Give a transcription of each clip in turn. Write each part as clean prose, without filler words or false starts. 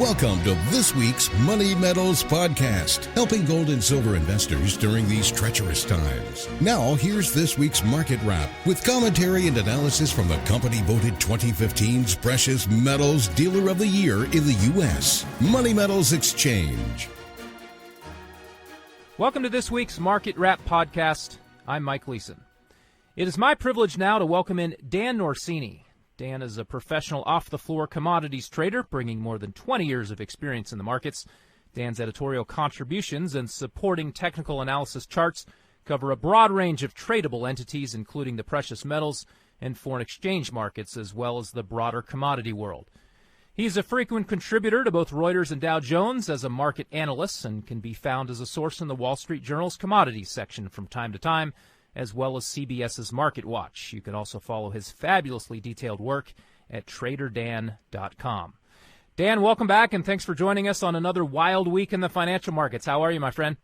Welcome to this week's Money Metals podcast, helping gold and silver investors during these treacherous times. Now, here's this week's market wrap with commentary and analysis from the company voted 2015's Precious Metals Dealer of the Year in the U.S., Money Metals Exchange. Welcome to this week's Market Wrap podcast. I'm Mike Leeson. It is my privilege now to welcome in Dan Norcini. Dan is a professional off-the-floor commodities trader, bringing more than 20 years of experience in the markets. Dan's editorial contributions and supporting technical analysis charts cover a broad range of tradable entities, including the precious metals and foreign exchange markets, as well as the broader commodity world. He's a frequent contributor to both Reuters and Dow Jones as a market analyst and can be found as a source in the Wall Street Journal's commodities section from time to time, as well as CBS's Market Watch. You can also follow his fabulously detailed work at traderdan.com. Dan, welcome back, and thanks for joining us on another wild week in the financial markets. How are you, my friend?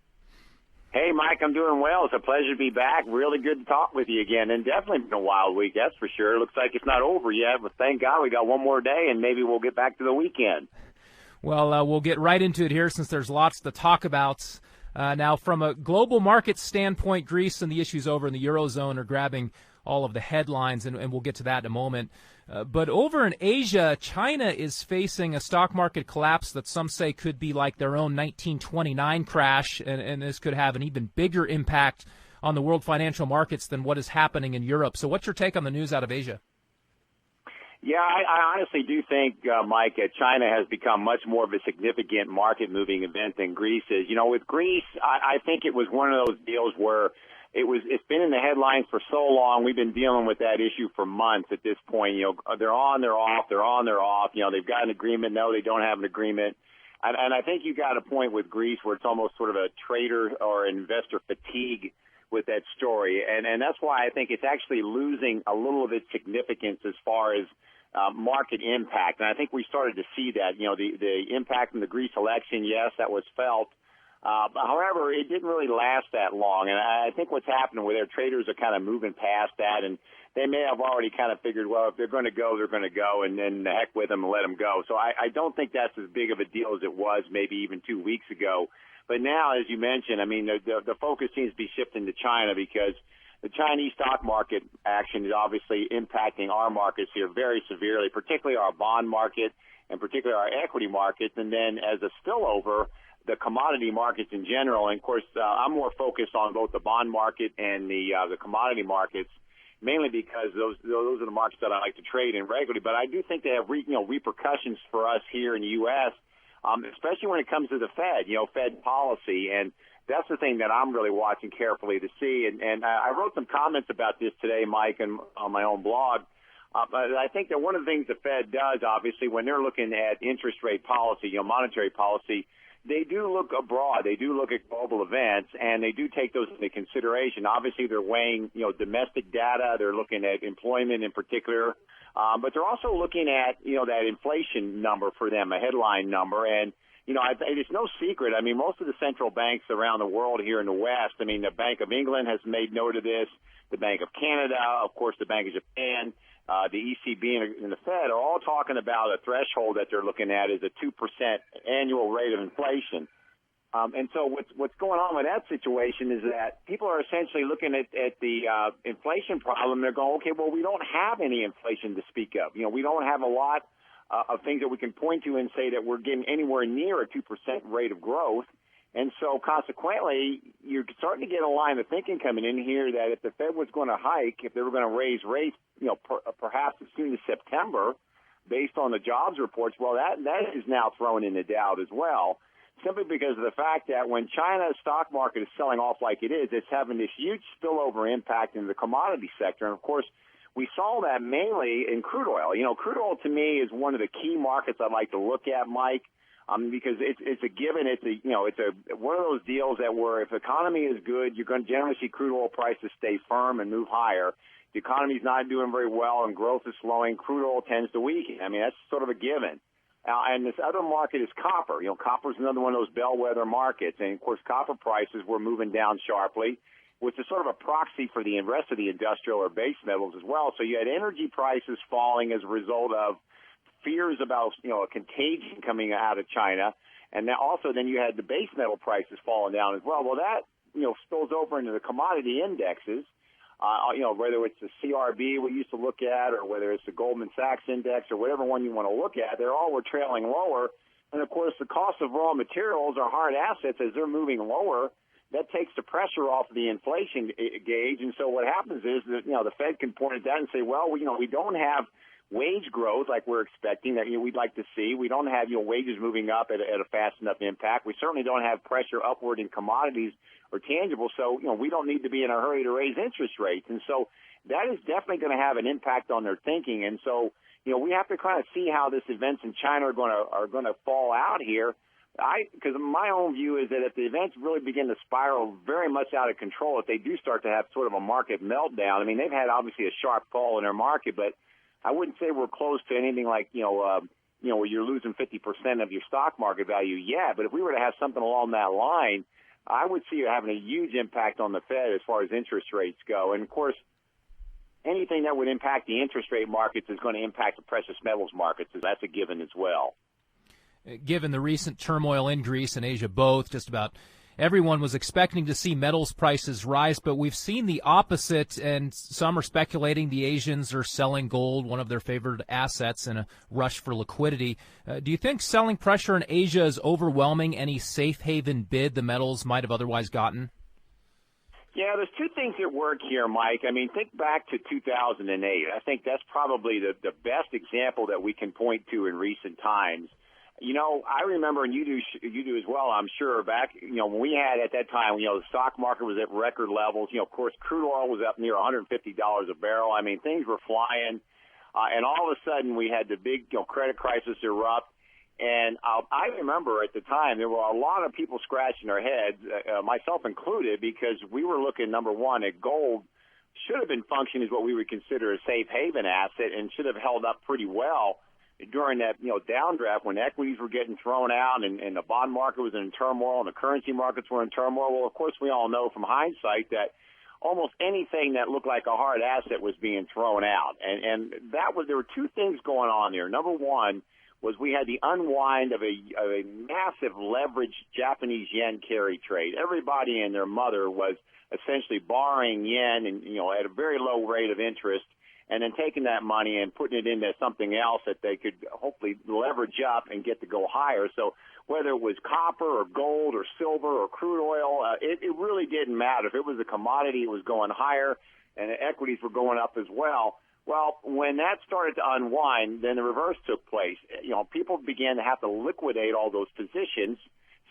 Hey, Mike, I'm doing well. It's a pleasure to be back. Really good to talk with you again, and definitely been a wild week, that's for sure. It looks like it's not over yet, but thank God we got one more day, and maybe we'll get back to the weekend. Well, we'll get right into it here since there's lots to talk about. Now, from a global market standpoint, Greece and the issues over in the Eurozone are grabbing all of the headlines, and we'll get to that in a moment. But over in Asia, China is facing a stock market collapse that some say could be like their own 1929 crash, and this could have an even bigger impact on the world financial markets than what is happening in Europe. So what's your take on the news out of Asia? Yeah, I honestly do think, Mike, China has become much more of a significant market-moving event than Greece is. You know, with Greece, I think it was one of those deals where it's been in the headlines for so long. We've been dealing with that issue for months at this point. You know, they're on, they're off, they're on, they're off. You know, they've got an agreement. No, they don't have an agreement. And I think you got a point with Greece where it's almost sort of a trader or investor fatigue with that story. And that's why I think it's actually losing a little of its significance as far as market impact. And I think we started to see that, you know, the impact from the Greece election, yes, that was felt. However, it didn't really last that long. And I think what's happening with their traders are kind of moving past that. And they may have already kind of figured, well, if they're going to go, they're going to go, and then the heck with them and let them go. So I don't think that's as big of a deal as it was maybe even 2 weeks ago. But now, as you mentioned, I mean, the focus seems to be shifting to China because the Chinese stock market action is obviously impacting our markets here very severely, particularly our bond market and particularly our equity markets. And then as a spillover, the commodity markets in general. And of course, I'm more focused on both the bond market and the commodity markets, mainly because those are the markets that I like to trade in regularly. But I do think they have repercussions for us here in the U.S., especially when it comes to the Fed, Fed policy. And that's the thing that I'm really watching carefully to see. And I wrote some comments about this today, Mike, and on my own blog. But I think that one of the things the Fed does, obviously, when they're looking at interest rate policy, monetary policy, they do look abroad. They do look at global events, and they do take those into consideration. Obviously, they're weighing, domestic data. They're looking at employment in particular. But they're also looking at, that inflation number for them, a headline number. And, it's no secret. I mean, most of the central banks around the world here in the West, I mean, the Bank of England has made note of this, the Bank of Canada, of course, the Bank of Japan, the ECB and the Fed are all talking about a threshold that they're looking at is a 2% annual rate of inflation. And so what's going on with that situation is that people are essentially looking at the inflation problem. They're going, okay, well, we don't have any inflation to speak of. We don't have a lot of things that we can point to and say that we're getting anywhere near a 2% rate of growth. And so consequently, you're starting to get a line of thinking coming in here that if the Fed was going to hike, if they were going to raise rates, perhaps as soon as September, based on the jobs reports, well, that is now thrown into doubt as well, simply because of the fact that when China's stock market is selling off like it is, it's having this huge spillover impact in the commodity sector. And, of course, we saw that mainly in crude oil. Crude oil to me is one of the key markets I'd like to look at, Mike. Because it's a given, it's one of those deals that where if the economy is good, you're going to generally see crude oil prices stay firm and move higher. The economy's not doing very well and growth is slowing, crude oil tends to weaken. I mean, that's sort of a given. And this other market is copper. Copper is another one of those bellwether markets. And, of course, copper prices were moving down sharply, which is sort of a proxy for the rest of the industrial or base metals as well. So you had energy prices falling as a result of fears about, a contagion coming out of China. And then you had the base metal prices falling down as well. Well, that, spills over into the commodity indexes, whether it's the CRB we used to look at or whether it's the Goldman Sachs index or whatever one you want to look at, they're all were trailing lower. And, of course, the cost of raw materials or hard assets, as they're moving lower, that takes the pressure off the inflation gauge. And so what happens is that, the Fed can point at that and say, well, we don't have wage growth like we're expecting that we'd like to see. We don't have wages moving up at a fast enough impact. We certainly don't have pressure upward in commodities or tangibles. So, we don't need to be in a hurry to raise interest rates. And so that is definitely going to have an impact on their thinking. And so, we have to kind of see how these events in China are going to fall out here. Because my own view is that if the events really begin to spiral very much out of control, if they do start to have sort of a market meltdown, I mean, they've had obviously a sharp fall in their market, but I wouldn't say we're close to anything like, where you're losing 50% of your stock market value yet. But if we were to have something along that line, I would see it having a huge impact on the Fed as far as interest rates go. And, of course, anything that would impact the interest rate markets is going to impact the precious metals markets. So that's a given as well. Given the recent turmoil in Greece and Asia both, just about everyone was expecting to see metals prices rise, but we've seen the opposite, and some are speculating the Asians are selling gold, one of their favored assets, in a rush for liquidity. Do you think selling pressure in Asia is overwhelming any safe haven bid the metals might have otherwise gotten? Yeah, there's two things at work here, Mike. I mean, think back to 2008. I think that's probably the best example that we can point to in recent times. I remember, and you do as well, I'm sure, back, when we had at that time, the stock market was at record levels. Of course, crude oil was up near $150 a barrel. I mean, things were flying. And all of a sudden, we had the big, credit crisis erupt. And I remember at the time, there were a lot of people scratching their heads, myself included, because we were looking, number one, at gold should have been functioning as what we would consider a safe haven asset and should have held up pretty well during that, downdraft when equities were getting thrown out and the bond market was in turmoil and the currency markets were in turmoil. Well, of course, we all know from hindsight that almost anything that looked like a hard asset was being thrown out. And there were two things going on there. Number one was we had the unwind of a massive leveraged Japanese yen carry trade. Everybody and their mother was essentially borrowing yen and, at a very low rate of interest, and then taking that money and putting it into something else that they could hopefully leverage up and get to go higher. So whether it was copper or gold or silver or crude oil, it really didn't matter. If it was a commodity, it was going higher, and the equities were going up as well. Well, when that started to unwind, then the reverse took place. People began to have to liquidate all those positions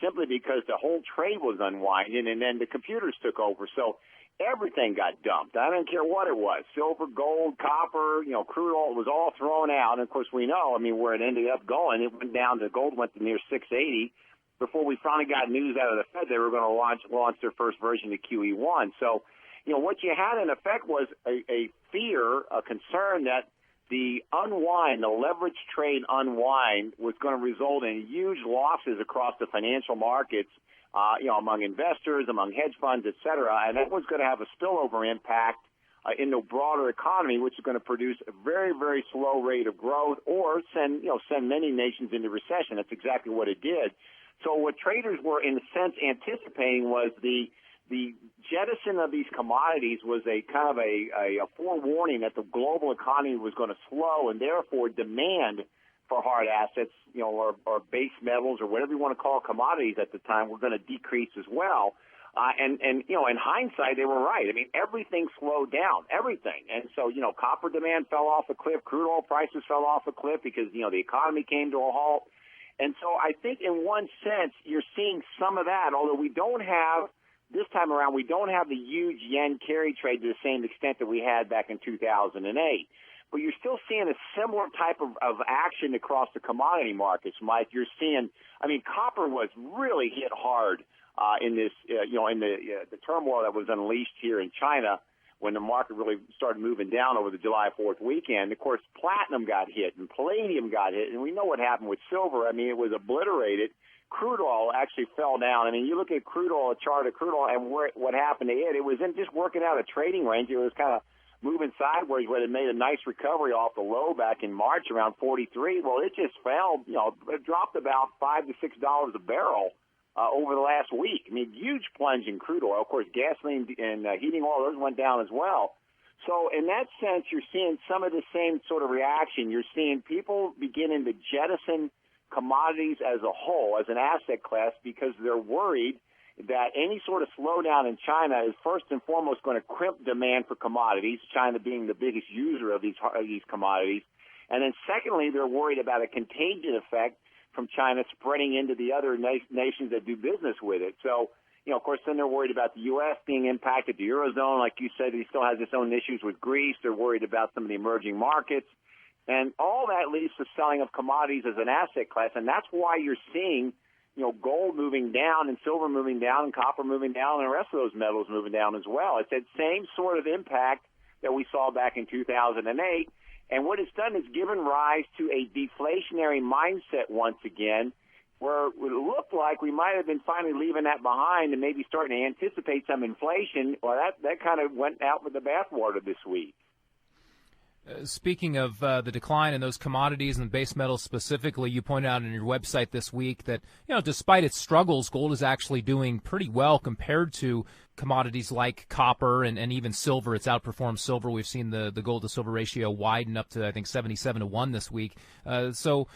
simply because the whole trade was unwinding, and then the computers took over. So everything got dumped. I don't care what it was. Silver, gold, copper, crude oil, it was all thrown out. And, of course, we know, where it ended up going, it went down to gold went to near 680 before we finally got news out of the Fed they were going to launch their first version of QE1. So, what you had in effect was a fear, a concern that the unwind, the leverage trade unwind was going to result in huge losses across the financial markets, among investors, among hedge funds, et cetera, and that was going to have a spillover impact in the broader economy, which is going to produce a very, very slow rate of growth or send many nations into recession. That's exactly what it did. So what traders were, in a sense, anticipating was the jettison of these commodities was a kind of a forewarning that the global economy was going to slow, and therefore demand for hard assets, or base metals or whatever you want to call commodities at the time were going to decrease as well. And in hindsight, they were right. Everything slowed down, everything. And so, copper demand fell off a cliff, crude oil prices fell off a cliff because, the economy came to a halt. And so I think in one sense, you're seeing some of that, although this time around, we don't have the huge yen carry trade to the same extent that we had back in 2008. But you're still seeing a similar type of action across the commodity markets, Mike. You're seeing, copper was really hit hard in this, in the turmoil that was unleashed here in China when the market really started moving down over the July 4th weekend. Of course, platinum got hit and palladium got hit, and we know what happened with silver. It was obliterated. Crude oil actually fell down. You look at crude oil, a chart of crude oil, and what happened to it. It was in just working out a trading range. It was kind of moving sideways where they made a nice recovery off the low back in March around 43. Well, it just fell, it dropped about $5 to $6 a barrel over the last week. I mean, huge plunge in crude oil. Of course, gasoline and heating oil, those went down as well. So in that sense, you're seeing some of the same sort of reaction. You're seeing people beginning to jettison commodities as a whole, as an asset class, because they're worried that any sort of slowdown in China is first and foremost going to crimp demand for commodities, China being the biggest user of these commodities. And then secondly, they're worried about a contagion effect from China spreading into the other nations that do business with it. So, of course, then they're worried about the U.S. being impacted, the Eurozone, like you said, he still has its own issues with Greece. They're worried about some of the emerging markets. And all that leads to selling of commodities as an asset class, and that's why you're seeing gold moving down and silver moving down and copper moving down and the rest of those metals moving down as well. It's that same sort of impact that we saw back in 2008. And what it's done is given rise to a deflationary mindset once again, where it looked like we might have been finally leaving that behind and maybe starting to anticipate some inflation. Well, that kind of went out with the bathwater this week. Speaking of the decline in those commodities and base metals specifically, you pointed out on your website this week that, despite its struggles, gold is actually doing pretty well compared to commodities like copper and even silver. It's outperformed silver. We've seen the gold to silver ratio widen up to, I think, 77 to 1 this week. So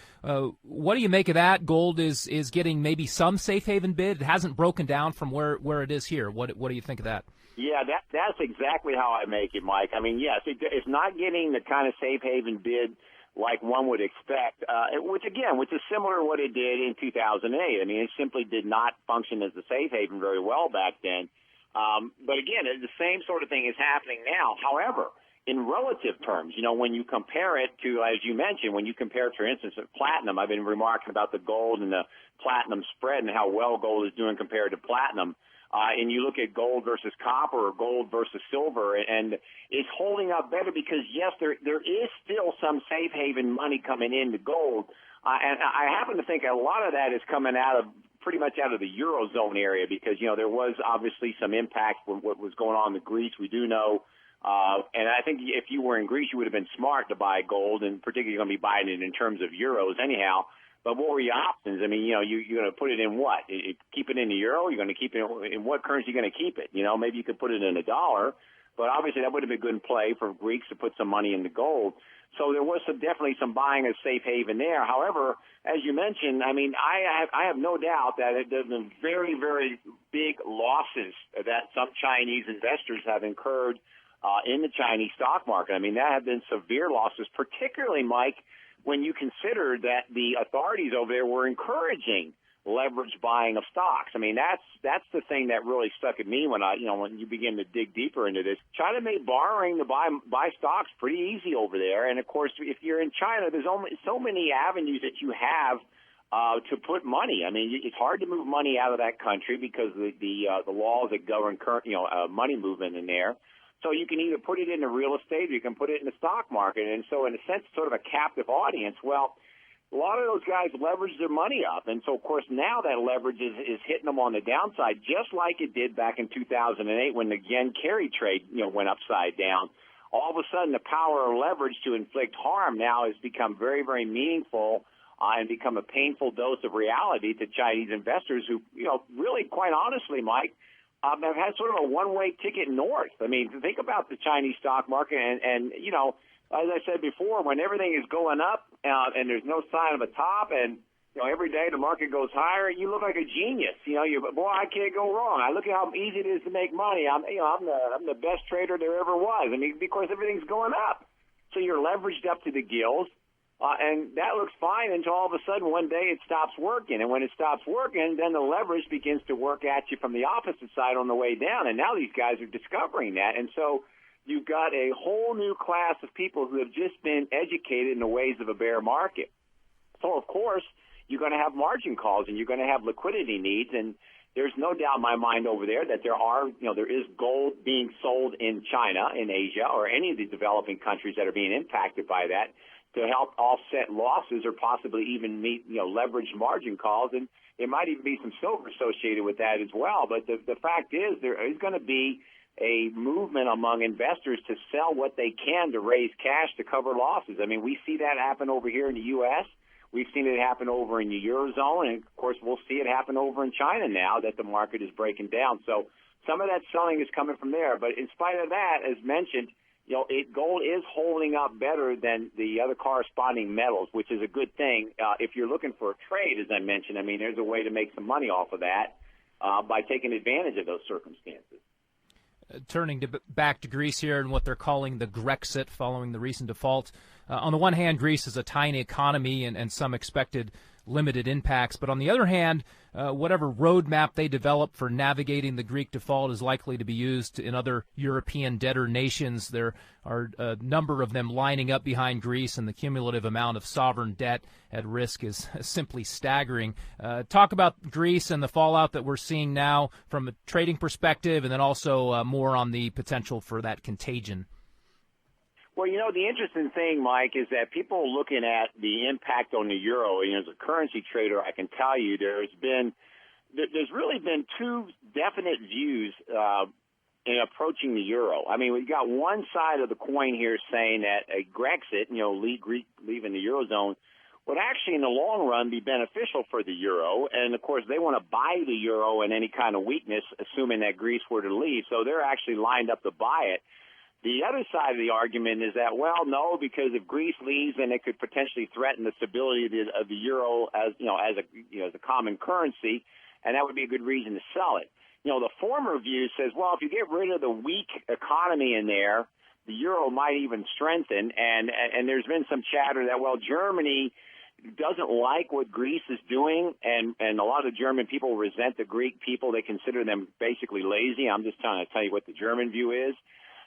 what do you make of that? Gold is getting maybe some safe haven bid. It hasn't broken down from where it is here. What do you think of that? Yeah, that's exactly how I make it, Mike. I mean, yes, it's not getting the kind of safe haven bid like one would expect, which is similar to what it did in 2008. I mean, it simply did not function as a safe haven very well back then. But again, the same sort of thing is happening now. However, in relative terms, when you compare it to, as you mentioned, when you compare, for instance, platinum, I've been remarking about the gold and the platinum spread and how well gold is doing compared to platinum. And you look at gold versus copper or gold versus silver, and it's holding up better because, yes, there is still some safe haven money coming into gold. And I happen to think a lot of that is coming pretty much out of the Eurozone area because, there was obviously some impact from what was going on in Greece. We do know. And I think if you were in Greece, you would have been smart to buy gold, and particularly you're going to be buying it in terms of euros anyhow. But what were your options? I mean, you're going to put it in what? Keep it in the euro? You're going to keep it in what currency are you going to keep it? Maybe you could put it in a dollar, but obviously that would have been good play for Greeks to put some money into gold. So there was definitely some buying of safe haven there. However, as you mentioned, I mean, I have no doubt that there's been very, very big losses that some Chinese investors have incurred in the Chinese stock market. I mean, that have been severe losses, particularly, Mike, when you consider that the authorities over there were encouraging leverage buying of stocks. I mean, that's the thing that really stuck at me when when you begin to dig deeper into this. China made borrowing to buy stocks pretty easy over there. And of course, if you're in China, there's only so many avenues that you have to put money. I mean, it's hard to move money out of that country because the laws that govern money movement in there. So you can either put it into real estate or you can put it in the stock market. And so in a sense, sort of a captive audience. Well, a lot of those guys leverage their money up. And so, of course, now that leverage is hitting them on the downside, just like it did back in 2008 when the yen carry trade, went upside down. All of a sudden, the power of leverage to inflict harm now has become very, very meaningful and become a painful dose of reality to Chinese investors who, really, quite honestly, Mike, have had sort of a one-way ticket north. I mean, think about the Chinese stock market, and as I said before, when everything is going up and there's no sign of a top, and every day the market goes higher, you look like a genius. Boy, I can't go wrong. I look at how easy it is to make money. I'm the best trader there ever was. I mean, because everything's going up, so you're leveraged up to the gills. And that looks fine until all of a sudden one day it stops working. And when it stops working, then the leverage begins to work at you from the opposite side on the way down. And now these guys are discovering that. And so you've got a whole new class of people who have just been educated in the ways of a bear market. So, of course, you're going to have margin calls and you're going to have liquidity needs. And there's no doubt in my mind over there that there is gold being sold in China, in Asia, or any of the developing countries that are being impacted by that, to help offset losses or possibly even meet, leveraged margin calls. And there might even be some silver associated with that as well. But the fact is there is going to be a movement among investors to sell what they can to raise cash to cover losses. I mean, we see that happen over here in the U.S. We've seen it happen over in the Eurozone, and, of course, we'll see it happen over in China now that the market is breaking down. So some of that selling is coming from there. But in spite of that, as mentioned, gold is holding up better than the other corresponding metals, which is a good thing. If you're looking for a trade, as I mentioned, I mean, there's a way to make some money off of that by taking advantage of those circumstances. Turning back to Greece here and what they're calling the Grexit following the recent default. On the one hand, Greece is a tiny economy and some expected limited impacts. But on the other hand, whatever roadmap they develop for navigating the Greek default is likely to be used in other European debtor nations. There are a number of them lining up behind Greece, and the cumulative amount of sovereign debt at risk is simply staggering. Talk about Greece and the fallout that we're seeing now from a trading perspective, and then also more on the potential for that contagion. Well, the interesting thing, Mike, is that people looking at the impact on the euro, as a currency trader, I can tell you there's really been two definite views in approaching the euro. I mean, we've got one side of the coin here saying that a Grexit, Greek leaving the Eurozone, would actually in the long run be beneficial for the euro. And, of course, they want to buy the euro in any kind of weakness, assuming that Greece were to leave. So they're actually lined up to buy it. The other side of the argument is that, well, no, because if Greece leaves, then it could potentially threaten the stability of the euro as a common currency, and that would be a good reason to sell it. The former view says, well, if you get rid of the weak economy in there, the euro might even strengthen, and there's been some chatter that, well, Germany doesn't like what Greece is doing, and a lot of the German people resent the Greek people. They consider them basically lazy. I'm just trying to tell you what the German view is.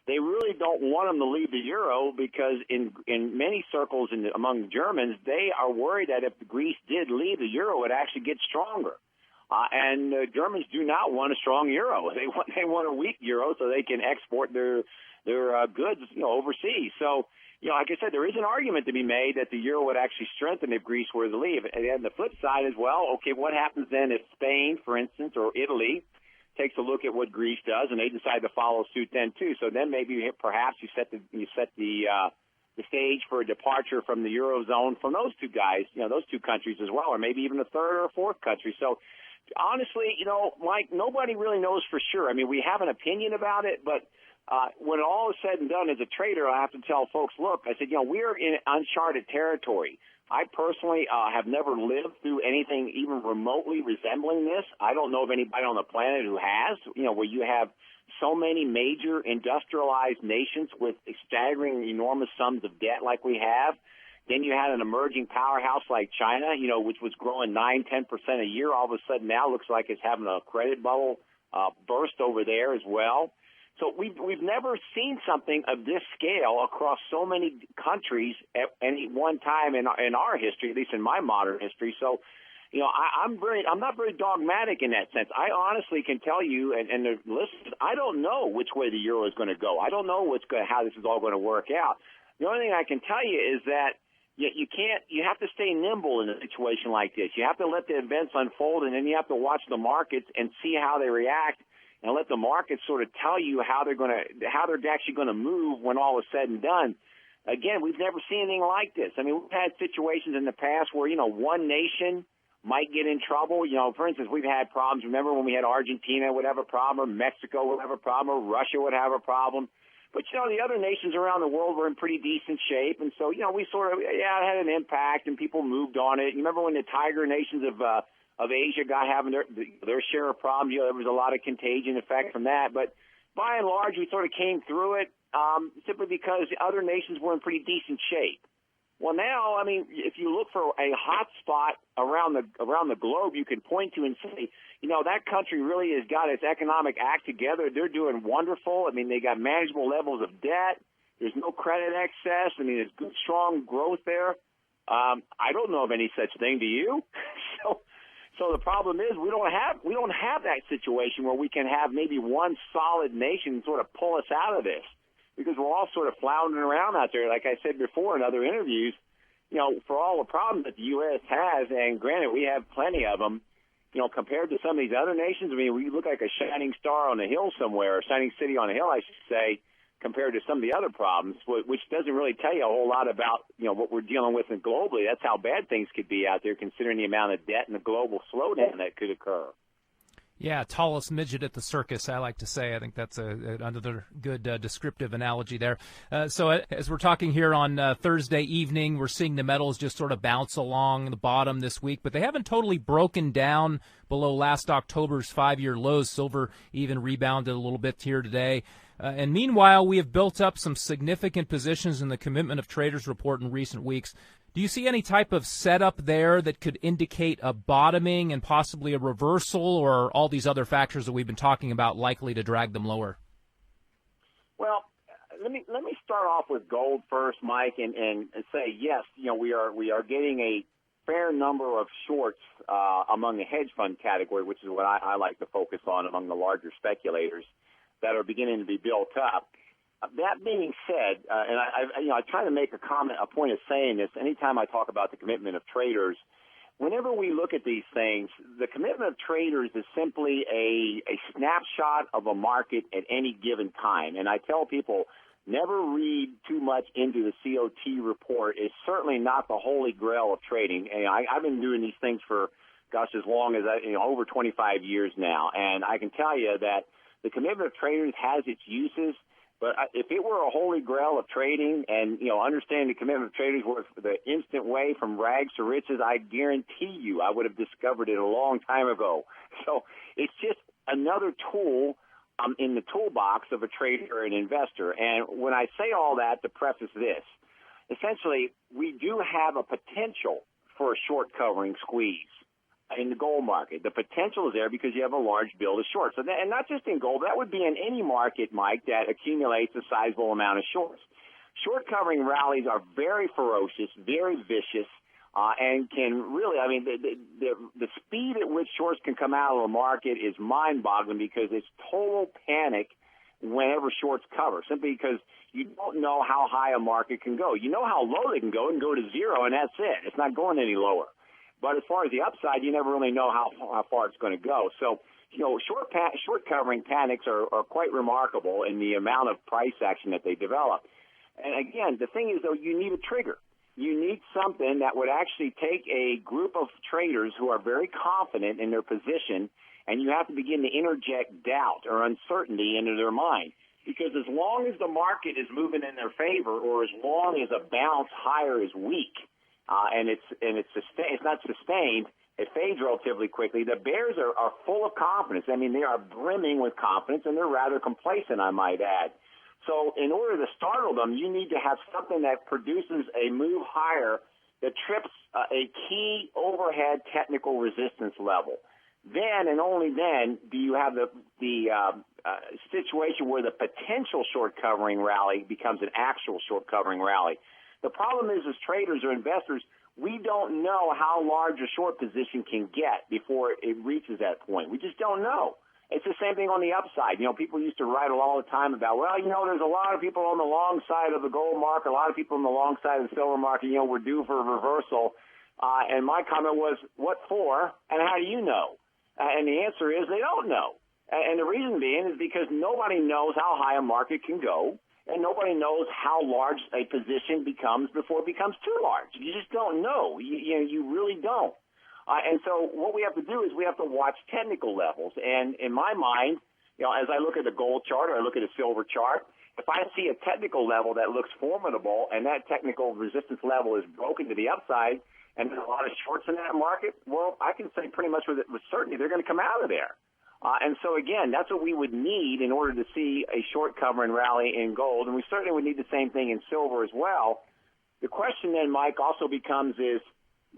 They really don't want them to leave the euro because in many circles among Germans, they are worried that if Greece did leave the euro, it actually gets stronger. And Germans do not want a strong euro. They want a weak euro so they can export their goods overseas. So, like I said, there is an argument to be made that the euro would actually strengthen if Greece were to leave. And the flip side is, well, okay, what happens then if Spain, for instance, or Italy takes a look at what Greece does, and they decide to follow suit then too. So then maybe perhaps you set the stage for a departure from the Eurozone from those two guys, those two countries as well, or maybe even a third or a fourth country. So honestly, Mike, nobody really knows for sure. I mean, we have an opinion about it, but when all is said and done, as a trader, I have to tell folks, look, I said, we're in uncharted territory. I personally have never lived through anything even remotely resembling this. I don't know of anybody on the planet who has, where you have so many major industrialized nations with staggering enormous sums of debt like we have. Then you had an emerging powerhouse like China, which was growing 9-10% a year. All of a sudden now looks like it's having a credit bubble burst over there as well. So we've never seen something of this scale across so many countries at any one time in our history, at least in my modern history. So, I'm not very dogmatic in that sense. I honestly can tell you, and the listeners, I don't know which way the euro is going to go. I don't know how this is all going to work out. The only thing I can tell you is that you have to stay nimble in a situation like this. You have to let the events unfold, and then you have to watch the markets and see how they react, and let the markets sort of tell you how they're actually going to move when all is said and done. Again, we've never seen anything like this. I mean, we've had situations in the past where, one nation might get in trouble. For instance, we've had problems. Remember when we had Argentina would have a problem, or Mexico would have a problem, or Russia would have a problem. But, the other nations around the world were in pretty decent shape. And so, we sort of, it had an impact and people moved on it. You remember when the tiger nations of Asia having their share of problems? There was a lot of contagion effect from that. But by and large, we sort of came through it simply because the other nations were in pretty decent shape. Well, now, I mean, if you look for a hot spot around the globe, you can point to and say, that country really has got its economic act together. They're doing wonderful. I mean, they got manageable levels of debt. There's no credit excess. I mean, there's good, strong growth there. I don't know of any such thing. Do you? So the problem is we don't have that situation where we can have maybe one solid nation sort of pull us out of this, because we're all sort of floundering around out there. Like I said before in other interviews, for all the problems that the U.S. has, and granted we have plenty of them, compared to some of these other nations, I mean, we look like a shining star on a hill somewhere, or shining city on a hill, I should say, compared to some of the other problems, which doesn't really tell you a whole lot about, what we're dealing with globally. That's how bad things could be out there, considering the amount of debt and the global slowdown that could occur. Yeah, tallest midget at the circus, I like to say. I think that's another good descriptive analogy there. So as we're talking here on Thursday evening, we're seeing the metals just sort of bounce along the bottom this week, but they haven't totally broken down below last October's 5-year lows. Silver even rebounded a little bit here today. And meanwhile, we have built up some significant positions in the Commitment of Traders report in recent weeks. Do you see any type of setup there that could indicate a bottoming and possibly a reversal, or all these other factors that we've been talking about likely to drag them lower? Well, let me start off with gold first, Mike, and say yes. We are getting a fair number of shorts among the hedge fund category, which is what I like to focus on among the larger speculators that are beginning to be built up. That being said, and I try to make a point of saying this anytime I talk about the Commitment of Traders. Whenever we look at these things, the Commitment of Traders is simply a snapshot of a market at any given time. And I tell people, never read too much into the COT report. It's certainly not the holy grail of trading. And I've been doing these things for, as long as over 25 years now. And I can tell you that the Commitment of Traders has its uses. But if it were a holy grail of trading and, understanding the Commitment of Traders was the instant way from rags to riches, I guarantee you I would have discovered it a long time ago. So it's just another tool in the toolbox of a trader or an investor. And when I say all that, to preface this, essentially we do have a potential for a short covering squeeze in the gold market. The potential is there because you have a large build of shorts. So and not just in gold, that would be in any market, Mike, that accumulates a sizable amount of shorts. Short covering rallies are very ferocious, very vicious, and can really, the speed at which shorts can come out of the market is mind-boggling because it's total panic whenever shorts cover, simply because you don't know how high a market can go. You know how low they can go. It can go to zero, and that's it. It's not going any lower. But as far as the upside, you never really know how far it's going to go. So, short covering panics are quite remarkable in the amount of price action that they develop. And again, the thing is, though, you need a trigger. You need something that would actually take a group of traders who are very confident in their position, and you have to begin to interject doubt or uncertainty into their mind. Because as long as the market is moving in their favor, or as long as a bounce higher is weak, and it's not sustained, it fades relatively quickly. The bears are full of confidence. I mean, they are brimming with confidence, and they're rather complacent, I might add. So in order to startle them, you need to have something that produces a move higher that trips a key overhead technical resistance level. Then and only then do you have the situation where the potential short covering rally becomes an actual short covering rally. The problem is, as traders or investors, we don't know how large a short position can get before it reaches that point. We just don't know. It's the same thing on the upside. People used to write all the time about, there's a lot of people on the long side of the gold market, a lot of people on the long side of the silver market, we're due for a reversal. And my comment was, what for, and how do you know? And the answer is they don't know. And the reason being is because nobody knows how high a market can go. And nobody knows how large a position becomes before it becomes too large. You just don't know. You really don't. And so what we have to do is we have to watch technical levels. And in my mind, as I look at the gold chart or I look at a silver chart, if I see a technical level that looks formidable and that technical resistance level is broken to the upside and there's a lot of shorts in that market, well, I can say pretty much with certainty they're going to come out of there. And so, again, that's what we would need in order to see a short covering rally in gold. And we certainly would need the same thing in silver as well. The question then, Mike, also becomes is,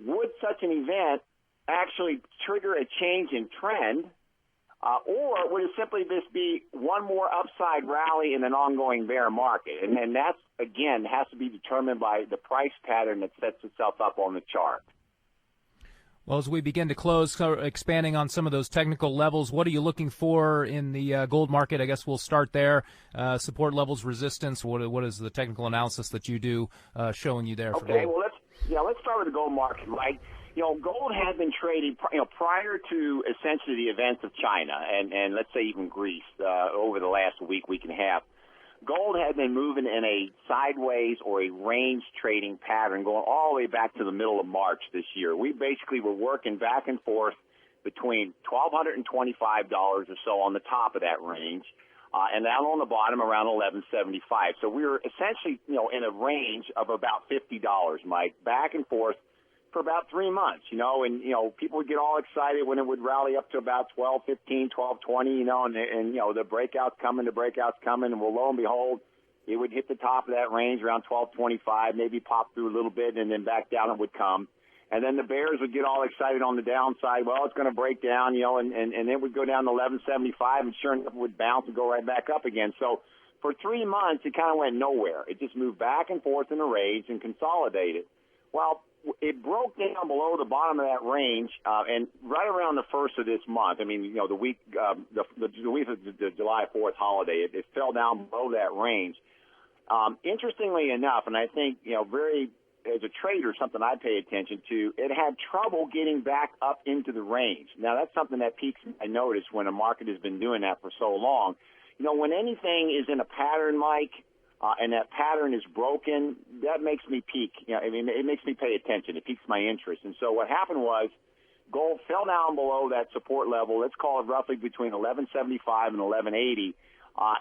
would such an event actually trigger a change in trend, or would it simply just be one more upside rally in an ongoing bear market? And that's, again, has to be determined by the price pattern that sets itself up on the chart. Well, as we begin to close, expanding on some of those technical levels, what are you looking for in the gold market? I guess we'll start there. Support levels, resistance. What is the technical analysis that you do showing you there for gold? Okay, well, let's start with the gold market, Mike. gold had been trading, prior to essentially the events of China and let's say even Greece over the last week and a half. Gold had been moving in a sideways or a range trading pattern going all the way back to the middle of March this year. We basically were working back and forth between $1,225 or so on the top of that range, and down on the bottom around $1,175. So we were essentially, in a range of about $50, Mike, back and forth for about 3 months, and people would get all excited when it would rally up to about 12.15, 12.20, and the breakout's coming, and well, lo and behold, it would hit the top of that range around 12.25, maybe pop through a little bit, and then back down it would come. And then the bears would get all excited on the downside. Well, it's going to break down, and it would go down to 11.75, and sure enough, it would bounce and go right back up again. So for 3 months, it kind of went nowhere. It just moved back and forth in a range and consolidated. Well, it broke down below the bottom of that range, and right around the first of this month. I mean, the week, the week of the July 4th holiday, it fell down below that range. Interestingly enough, and I think as a trader, something I pay attention to, it had trouble getting back up into the range. Now, that's something that piques my notice when a market has been doing that for so long. When anything is in a pattern, Mike, and that pattern is broken, that makes me peak. It makes me pay attention. It piques my interest. And so what happened was gold fell down below that support level. Let's call it roughly between 1175 and 1180.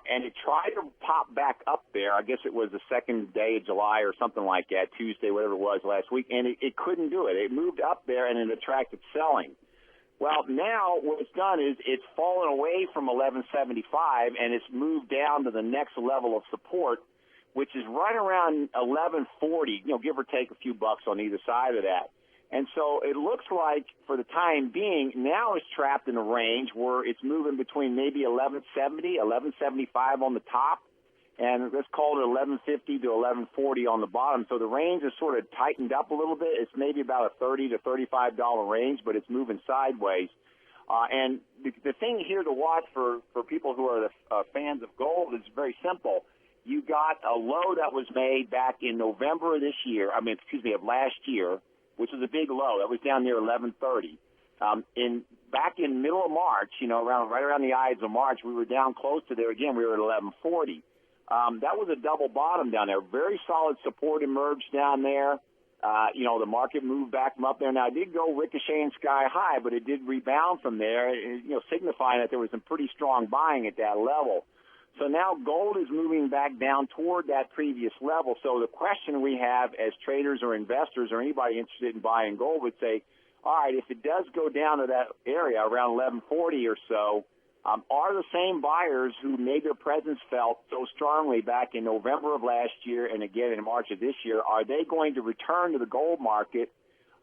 And it tried to pop back up there. I guess it was the second day of July or something like that, Tuesday, whatever it was last week, and it couldn't do it. It moved up there, and it attracted selling. Well, now what it's done is it's fallen away from 1175, and it's moved down to the next level of support, which is right around 1140, give or take a few bucks on either side of that. And so it looks like, for the time being, now it's trapped in a range where it's moving between maybe 1170, 1175 on the top, and let's call it 1150 to 1140 on the bottom. So the range is sort of tightened up a little bit. It's maybe about a $30 to $35 range, but it's moving sideways. And the thing here to watch for people who are the fans of gold is very simple. You got a low that was made back in November of last year, which was a big low. That was down near 1130. Back in middle of March, right around the Ides of March, we were down close to there again. We were at 1140. That was a double bottom down there. Very solid support emerged down there. The market moved back from up there. Now, it did go ricocheting sky high, but it did rebound from there, signifying that there was some pretty strong buying at that level. So now gold is moving back down toward that previous level. So the question we have as traders or investors or anybody interested in buying gold would say, all right, if it does go down to that area around 1140 or so, are the same buyers who made their presence felt so strongly back in November of last year and again in March of this year, are they going to return to the gold market,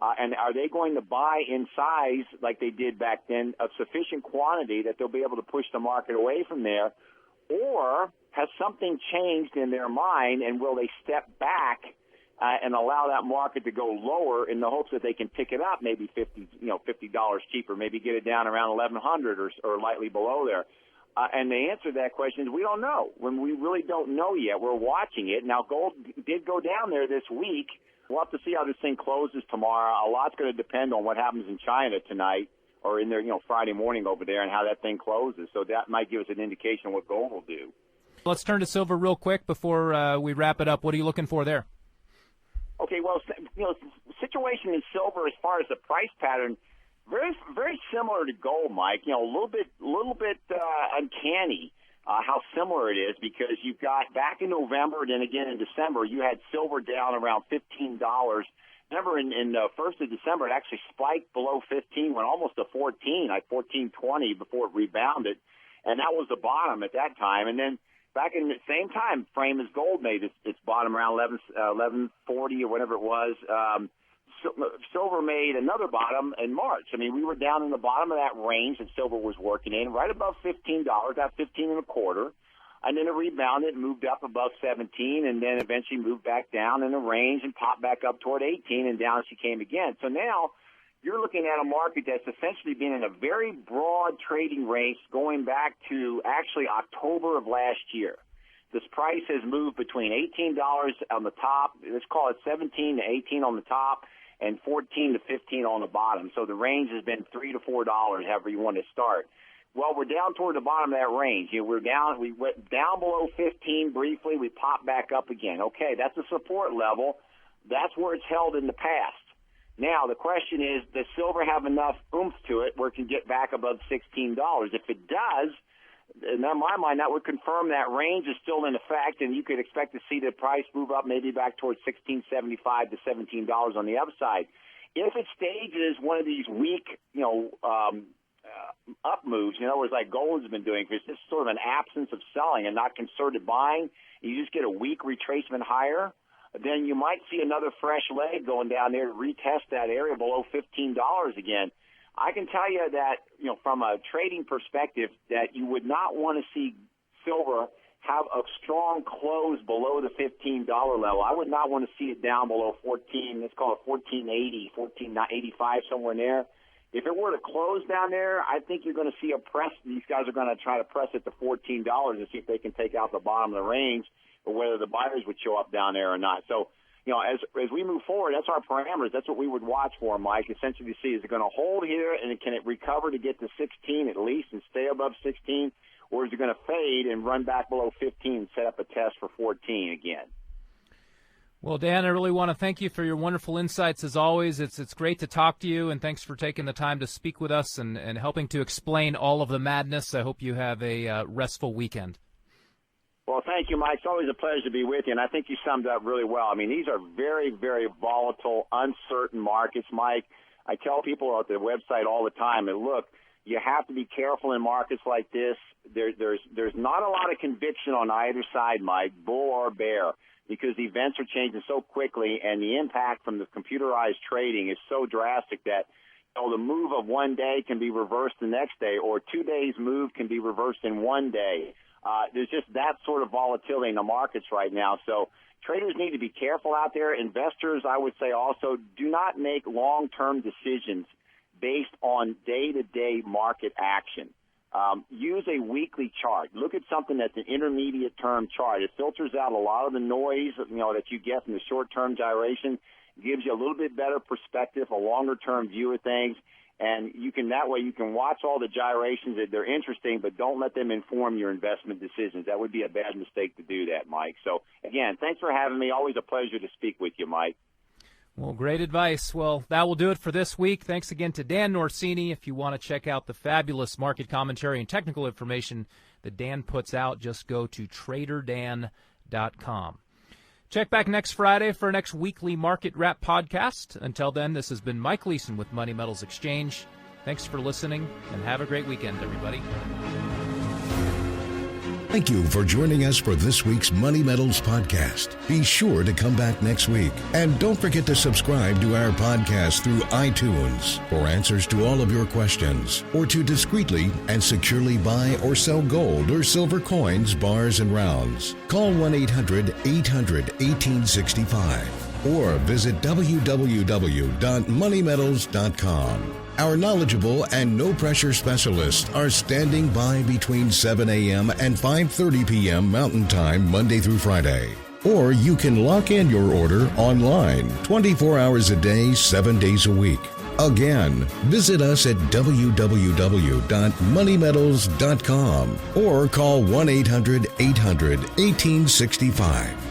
and are they going to buy in size like they did back then of sufficient quantity that they'll be able to push the market away from there? Or has something changed in their mind, and will they step back and allow that market to go lower in the hopes that they can pick it up maybe $50 cheaper, maybe get it down around 1100 or lightly below there? And the answer to that question is we don't know. When we really don't know yet, we're watching it. Now, gold did go down there this week. We'll have to see how this thing closes tomorrow. A lot's going to depend on what happens in China tonight, or in there, Friday morning over there, and how that thing closes. So that might give us an indication of what gold will do. Let's turn to silver real quick before we wrap it up. What are you looking for there? Okay, well, situation in silver as far as the price pattern, very, very similar to gold, Mike. A little bit uncanny how similar it is, because you've got back in November and then again in December, you had silver down around $15. Remember, in the 1st of December, it actually spiked below 15, went almost to 14, like 14.20 before it rebounded, and that was the bottom at that time. And then back in the same time frame as gold made its bottom around 1140 or whatever it was, silver made another bottom in March. I mean, we were down in the bottom of that range that silver was working in, right above $15, about 15 and a quarter. And then it rebounded and moved up above 17, and then eventually moved back down in the range and popped back up toward 18, and down she came again. So now you're looking at a market that's essentially been in a very broad trading range going back to actually October of last year. This price has moved between $18 on the top, let's call it 17 to 18 on the top, and 14 to 15 on the bottom. So the range has been $3 to $4, however you want to start. Well, we're down toward the bottom of that range. We went down below 15 briefly. We popped back up again. Okay, that's a support level. That's where it's held in the past. Now, the question is, does silver have enough oomph to it where it can get back above $16? If it does, in my mind, that would confirm that range is still in effect, and you could expect to see the price move up maybe back towards $16.75 to $17 on the upside. If it stages one of these weak, up moves, in other words, like gold has been doing, because it's sort of an absence of selling and not concerted buying, you just get a weak retracement higher, then you might see another fresh leg going down there to retest that area below $15 again. I can tell you that, from a trading perspective, that you would not want to see silver have a strong close below the $15 level. I would not want to see it down below 14, let's call it 14.80, 14.85, somewhere in there. If it were to close down there, I think you're going to see a press. These guys are going to try to press it to $14 and see if they can take out the bottom of the range, or whether the buyers would show up down there or not. So, as we move forward, that's our parameters. That's what we would watch for, Mike, essentially to see, is it going to hold here and can it recover to get to 16 at least and stay above 16, or is it going to fade and run back below 15 and set up a test for 14 again? Well, Dan, I really want to thank you for your wonderful insights as always. It's great to talk to you, and thanks for taking the time to speak with us and helping to explain all of the madness. I hope you have a restful weekend. Well, thank you, Mike. It's always a pleasure to be with you, and I think you summed up really well. I mean, these are very, very volatile, uncertain markets, Mike. I tell people at the website all the time, and look, you have to be careful in markets like this. There's not a lot of conviction on either side, Mike, bull or bear, because the events are changing so quickly, and the impact from the computerized trading is so drastic that the move of one day can be reversed the next day, or 2 days' move can be reversed in one day. There's just that sort of volatility in the markets right now. So traders need to be careful out there. Investors, I would say also, do not make long-term decisions based on day-to-day market action. Use a weekly chart. Look at something that's an intermediate-term chart. It filters out a lot of the noise, that you get from the short-term gyration. It gives you a little bit better perspective, a longer-term view of things, and that way you can watch all the gyrations. They're interesting, but don't let them inform your investment decisions. That would be a bad mistake to do that, Mike. So, again, thanks for having me. Always a pleasure to speak with you, Mike. Well, great advice. Well, that will do it for this week. Thanks again to Dan Norcini. If you want to check out the fabulous market commentary and technical information that Dan puts out, just go to traderdan.com. Check back next Friday for our next weekly Market Wrap podcast. Until then, this has been Mike Leeson with Money Metals Exchange. Thanks for listening, and have a great weekend, everybody. Thank you for joining us for this week's Money Metals podcast. Be sure to come back next week. And don't forget to subscribe to our podcast through iTunes for answers to all of your questions, or to discreetly and securely buy or sell gold or silver coins, bars, and rounds. Call 1-800-800-1865 or visit www.moneymetals.com. Our knowledgeable and no-pressure specialists are standing by between 7 a.m. and 5:30 p.m. Mountain Time, Monday through Friday. Or you can lock in your order online 24 hours a day, 7 days a week. Again, visit us at www.moneymetals.com or call 1-800-800-1865.